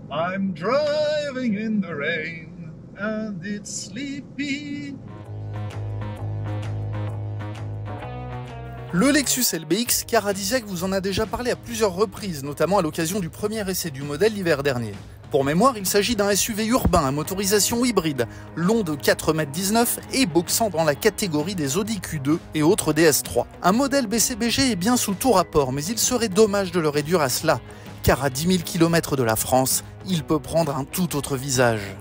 I'm driving in the rain and it's sleepy. Le Lexus LBX Caradisiac vous en a déjà parlé à plusieurs reprises, notamment à l'occasion du premier essai du modèle l'hiver dernier. Pour mémoire, il s'agit d'un SUV urbain à motorisation hybride, long de 4,19 m et boxant dans la catégorie des Audi Q2 et autres DS3. Un modèle BCBG est bien sous tout rapport, mais il serait dommage de le réduire à cela, car à 10 000 km de la France, il peut prendre un tout autre visage.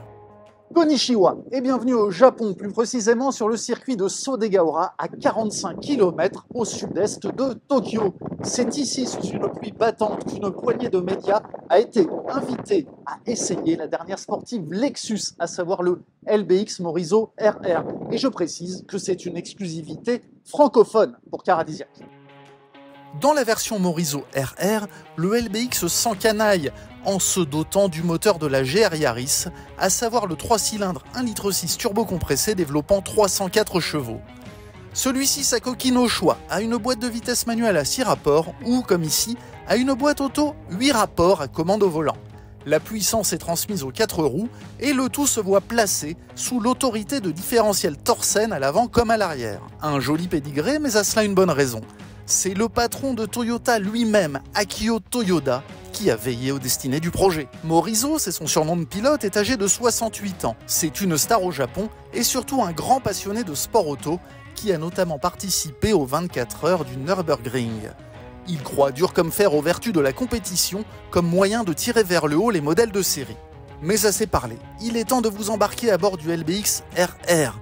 Konnichiwa et bienvenue au Japon, plus précisément sur le circuit de Sodegaura à 45 km au sud-est de Tokyo. C'est ici, sous une pluie battante, qu'une poignée de médias a été invitée à essayer la dernière sportive Lexus, à savoir le LBX Morizo RR. Et je précise que c'est une exclusivité francophone pour Caradisiac. Dans la version Morizo RR, le LBX s'encanaille en se dotant du moteur de la GR Yaris, à savoir le 3 cylindres 1,6 litre turbo-compressé développant 304 chevaux. Celui-ci s'acoquine au choix à une boîte de vitesse manuelle à 6 rapports ou, comme ici, à une boîte auto 8 rapports à commande au volant. La puissance est transmise aux 4 roues et le tout se voit placé sous l'autorité de différentiels Torsen à l'avant comme à l'arrière. Un joli pédigré, mais à cela une bonne raison. C'est le patron de Toyota lui-même, Akio Toyoda, qui a veillé aux destinées du projet. Morizo, c'est son surnom de pilote, est âgé de 68 ans. C'est une star au Japon et surtout un grand passionné de sport auto qui a notamment participé aux 24 heures du Nürburgring. Il croit dur comme fer aux vertus de la compétition comme moyen de tirer vers le haut les modèles de série. Mais assez parlé, il est temps de vous embarquer à bord du LBX RR.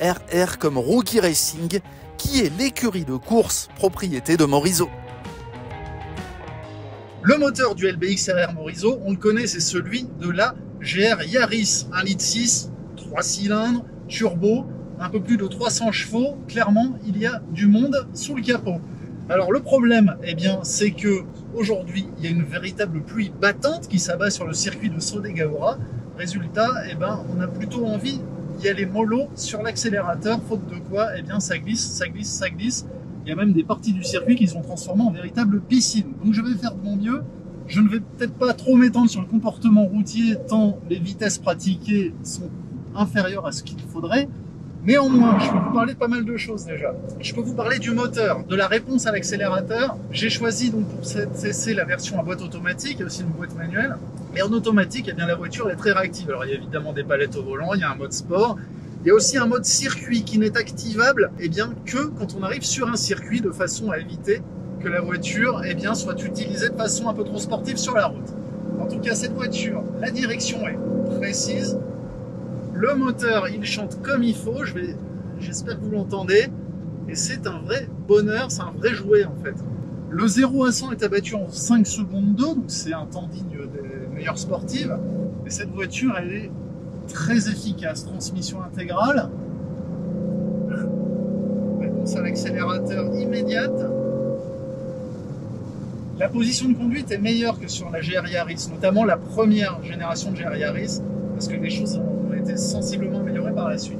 RR comme Rookie Racing, qui est l'écurie de course propriété de Morizo. Le moteur du LBX RR Morizo, on le connaît, c'est celui de la GR Yaris, 1,6 litre, 3 cylindres, turbo, un peu plus de 300 chevaux. Clairement, il y a du monde sous le capot. Alors le problème, c'est que aujourd'hui, il y a une véritable pluie battante qui s'abat sur le circuit de Sodegaura. Résultat, on a plutôt envie d'y aller mollo sur l'accélérateur, faute de quoi, ça glisse, ça glisse, ça glisse. Il y a même des parties du circuit qui sont transformées en véritable piscine. Donc je vais faire de mon mieux. Je ne vais peut-être pas trop m'étendre sur le comportement routier, tant les vitesses pratiquées sont inférieures à ce qu'il faudrait. Néanmoins, je peux vous parler de pas mal de choses déjà. Je peux vous parler du moteur, de la réponse à l'accélérateur. J'ai choisi donc pour cet essai la version à boîte automatique, il y a aussi une boîte manuelle. Mais en automatique, la voiture est très réactive. Alors il y a évidemment des palettes au volant, il y a un mode sport. Il y a aussi un mode circuit qui n'est activable que quand on arrive sur un circuit, de façon à éviter que la voiture soit utilisée de façon un peu trop sportive sur la route. En tout cas, cette voiture, la direction est précise. Le moteur, il chante comme il faut. J'espère que vous l'entendez. Et c'est un vrai bonheur, c'est un vrai jouet en fait. Le 0 à 100 est abattu en 5 secondes 2, donc c'est un temps digne des meilleures sportives. Et cette voiture, elle est très efficace, transmission intégrale, réponse à l'accélérateur immédiate. La position de conduite est meilleure que sur la GR Yaris, notamment la première génération de GR Yaris, parce que les choses ont été sensiblement améliorées par la suite.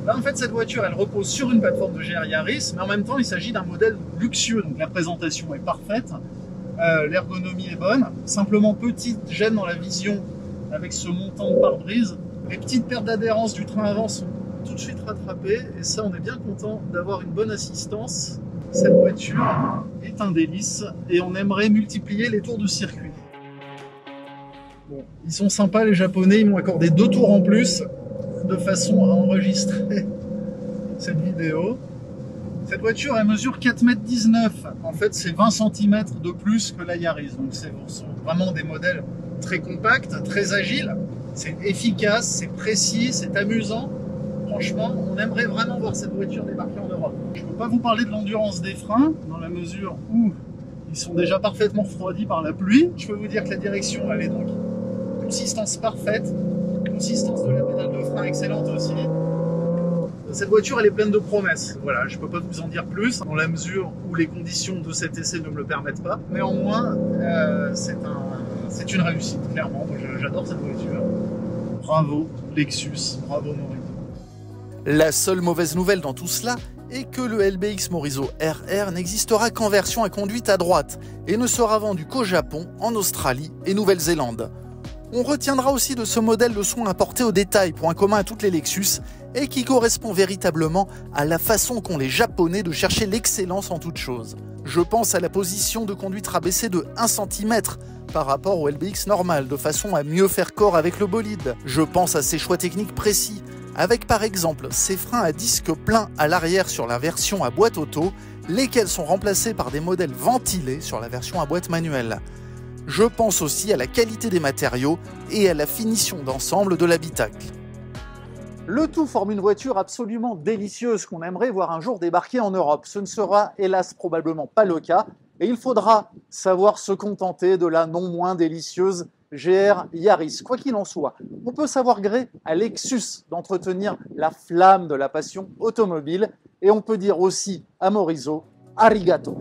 Là en fait cette voiture elle repose sur une plateforme de GR Yaris, mais en même temps il s'agit d'un modèle luxueux, donc la présentation est parfaite, l'ergonomie est bonne, simplement petite gêne dans la vision avec ce montant de pare-brise. Les petites pertes d'adhérence du train avant sont tout de suite rattrapées et ça on est bien content d'avoir une bonne assistance. Cette voiture est un délice et on aimerait multiplier les tours de circuit. Bon, ils sont sympas les Japonais, ils m'ont accordé 2 tours en plus de façon à enregistrer cette vidéo. Cette voiture elle mesure 4,19 m. En fait c'est 20 cm de plus que la Yaris, donc ce sont vraiment des modèles très compacts, très agiles. C'est efficace, c'est précis, c'est amusant. Franchement, on aimerait vraiment voir cette voiture débarquer en Europe. Je ne peux pas vous parler de l'endurance des freins, dans la mesure où ils sont déjà parfaitement refroidis par la pluie. Je peux vous dire que la direction, elle est donc consistance parfaite, consistance de la pédale de frein excellente aussi. Cette voiture, elle est pleine de promesses. Voilà, je ne peux pas vous en dire plus, dans la mesure où les conditions de cet essai ne me le permettent pas. Néanmoins, c'est une réussite, clairement. Moi, j'adore cette voiture. Bravo Lexus, bravo Morizo. La seule mauvaise nouvelle dans tout cela est que le LBX Morizo RR n'existera qu'en version à conduite à droite et ne sera vendu qu'au Japon, en Australie et Nouvelle-Zélande. On retiendra aussi de ce modèle le soin apporté au détail, point commun à toutes les Lexus, et qui correspond véritablement à la façon qu'ont les Japonais de chercher l'excellence en toute chose. Je pense à la position de conduite rabaissée de 1 cm par rapport au LBX normal, de façon à mieux faire corps avec le bolide. Je pense à ses choix techniques précis, avec par exemple ces freins à disque plein à l'arrière sur la version à boîte auto, lesquels sont remplacés par des modèles ventilés sur la version à boîte manuelle. Je pense aussi à la qualité des matériaux et à la finition d'ensemble de l'habitacle. Le tout forme une voiture absolument délicieuse qu'on aimerait voir un jour débarquer en Europe. Ce ne sera hélas probablement pas le cas et il faudra savoir se contenter de la non moins délicieuse GR Yaris. Quoi qu'il en soit, on peut savoir gré à Lexus d'entretenir la flamme de la passion automobile et on peut dire aussi à Morizo, arigato.